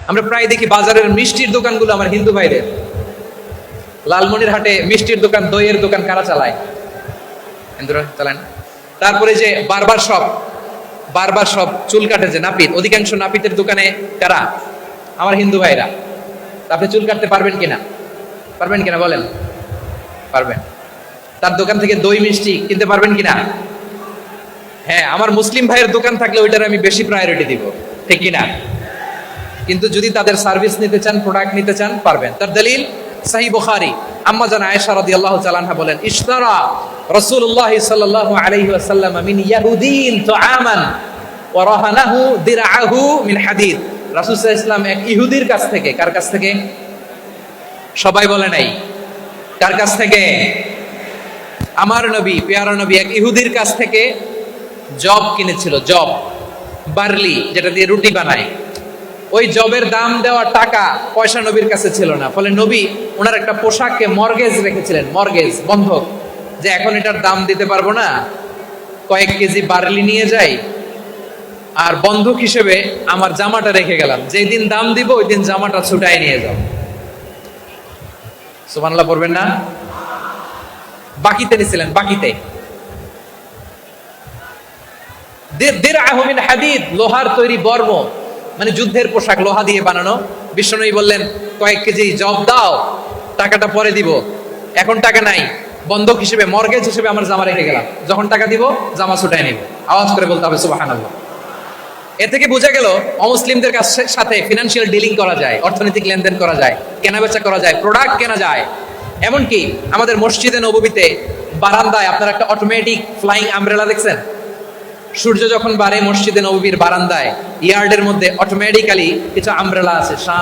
আমরা প্রায় দেখি বাজারের মিষ্টির দোকানগুলো আমার হিন্দু ভাইদের। লালমনির হাটে মিষ্টির দোকান, দইয়ের দোকান কারা চালায়? হিন্দুরা চালায় না? তারপরে যে বারবার সব চুল কাটে যে নাপিত, অধিকাংশ নাপিতের দোকানে কারা? আমার হিন্দু ভাইরা। আপনি চুল কাটতে পারবেন কিনা? পারবেন কিনা বলেন? পারবেন। তার দোকান থেকে দই মিষ্টি কিনতে পারবেন কিনা? হ্যাঁ, আমার মুসলিম ভাইয়ের দোকান থাকলে ওইটার আমি বেশি প্রায়োরিটি দিব, ঠিক কিনা? কিন্তু যদি তাদের সার্ভিস নিতে চান, প্রোডাক্ট নিতে চান, পারবেন। তার দলিল সহিহ বুখারী, আম্মা জান আয়েশা রাদিয়াল্লাহু তাআলা আনহা বলেন, ইশতারা রাসূলুল্লাহ সাল্লাল্লাহু আলাইহি ওয়াসাল্লাম মিন ইয়াহুদিন তুআমান ওয়া রাহানাহু দিরআহু মিন হাদিদ। রাসূল সাল্লাল্লাহু আলাইহি ওয়াসাল্লাম এক ইহুদির কাছ থেকে, কার কাছ থেকে? সবাই বলে নাই কার কাছ থেকে? আমার নবী, পেয়ারা নবী এক ইহুদির কাছ থেকে জব কিনেছিল। জব, বার্লি, যেটা দিয়ে রুটি বানায়। ওই জবের দাম দেওয়া টাকা পয়সা নবীর কাছে ছিল না। ফলে নবী ওনার একটা পোশাককে মর্গেজ রেখেছিলেন, মর্গেজ, বন্ধক, যে এখন এটার দাম দিতে পারবো না, কয়েক কেজি বার্লি নিয়ে যাই আর বন্ধক হিসেবে আমার জামাটা রেখে গেলাম, যেই দিন দাম দিব ওই দিন জামাটা ছুটাই নিয়ে যাও। সুবহানাল্লাহ পড়বেন না? বাকিতে নিছিলেন, বাকিতে। দিরআহু মিন হাদিদ, লোহার তৈরি বর্ম, মানে যুদ্ধের পোশাক, লোহা দিয়ে বানানো। বিশ্বনবী বললেন, কয়েক কেজি জব দাও, টাকাটা পরে দিব, এখন টাকা নাই, বন্ধক হিসেবে, মর্গেজ হিসেবে আমার জামা রেখে গেলাম, যখন টাকা দিব জামা ছুটাই নিব। আওয়াজ করে বলতে হবে সুবহানাল্লাহ। এ থেকে বোঝা গেল অমুসলিমদের সাথে ফিনান্সিয়াল ডিলিং করা যায়, অর্থনৈতিক লেনদেন করা যায়, কেনাবেচা করা যায়, প্রোডাক্ট কেনা যায়। এমনকি আমাদের মসজিদে নববীতে বারান্দায় আপনারা একটা অটোমেটিক ফ্লাইং আমব্রেলা দেখছেন? সূর্য যখন বাড়ে মসজিদে নববীর বারান্দায়, ইয়ার্ডের মধ্যে অটোমেটিক্যালি কিছু আমব্রেলা আছে, সা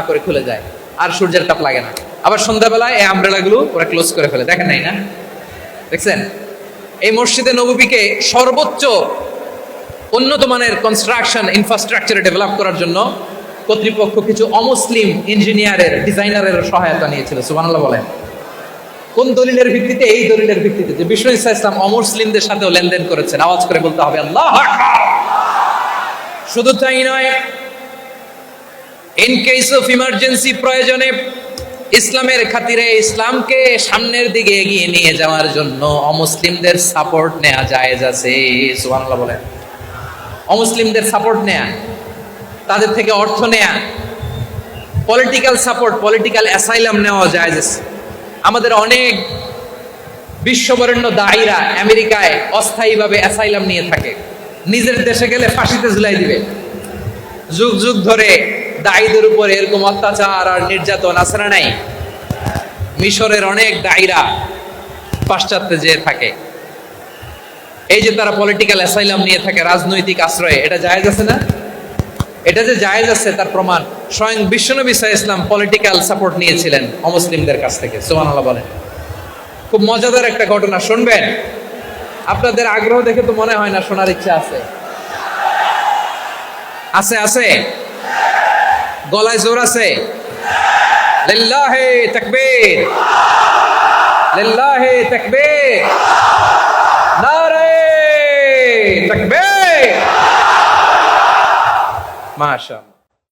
করে খুলে যায়, আর সূর্যের তাপ লাগে না। আবার সন্ধ্যাবেলায় এই আমব্রেলাগুলো ওরা ক্লোজ করে ফেলে, দেখেন নাই না? দেখছেন? এই মসজিদে নববীকে সর্বোচ্চ উন্নত মানের কনস্ট্রাকশন ইনফ্রাস্ট্রাকচারে ডেভেলপ করার জন্য কর্তৃপক্ষ কিছু অমুসলিম ইঞ্জিনিয়ারের, ডিজাইনারের সহায়তা নিয়েছিল। সুবহানাল্লাহ বলেন। কোন দলিলের ভিত্তিতে? এই দলিলের ভিত্তিতে যে বিষ্ণু ঈসা ইসলাম অমুসলিমদের সাথেও লেনদেন করেছেন। আওয়াজ করে বলতে হবে আল্লাহু আকবার। শুধু তাই নয়, ইন কেস অফ ইমার্জেন্সি, প্রয়োজনে ইসলামের খাতিরে, ইসলামকে সামনের দিকে এগিয়ে নিয়ে যাওয়ার জন্য অমুসলিমদের সাপোর্ট নেওয়া জায়েজ আছে। সুবহানাল্লাহ বলেন। অমুসলিমদের সাপোর্ট নেয়া, তাদের থেকে অর্থ নেয়া, পলিটিক্যাল সাপোর্ট, পলিটিক্যাল অ্যাসাইলাম নেওয়া জায়েজ আছে। আমাদের অনেক বিশ্ববরেণ্য দায়ীরা আমেরিকায় অস্থায়ীভাবে অ্যাসাইলাম নিয়ে থাকে, নিজের দেশে গেলে ফাঁসিতে ঝুলাই দিবে। যুগ যুগ ধরে দায়ীদের উপরে এরকম অত্যাচার আর নির্যাতন আছে না নাই? মিশরের অনেক দায়ীরা পাশ্চাত্যে যেয়ে থাকে, এই যে তারা পলিটিক্যাল অ্যাসাইলাম নিয়ে থাকে, রাজনৈতিক আশ্রয়ে, এটা জায়েজ আছে না? এটা যে জায়েজ আছে তার প্রমাণ স্বয়ং বিশ্বনবী সাল্লাল্লাহু আলাইহি ওয়াসাল্লাম পলিটিক্যাল সাপোর্ট নিয়েছিলেন অমুসলিমদের কাছ থেকে। সুবহানাল্লাহ বলেন। খুব মজাদার একটা ঘটনা, শুনবেন? আপনাদের আগ্রহ দেখে তো মনে হয় না শোনার ইচ্ছা আছে। আছে? আছে? গলায় জোর আছে? লিল্লাহি তাকবীর, লিল্লাহি তাকবীর, নারে তাকবীর। মাশাআল্লাহ।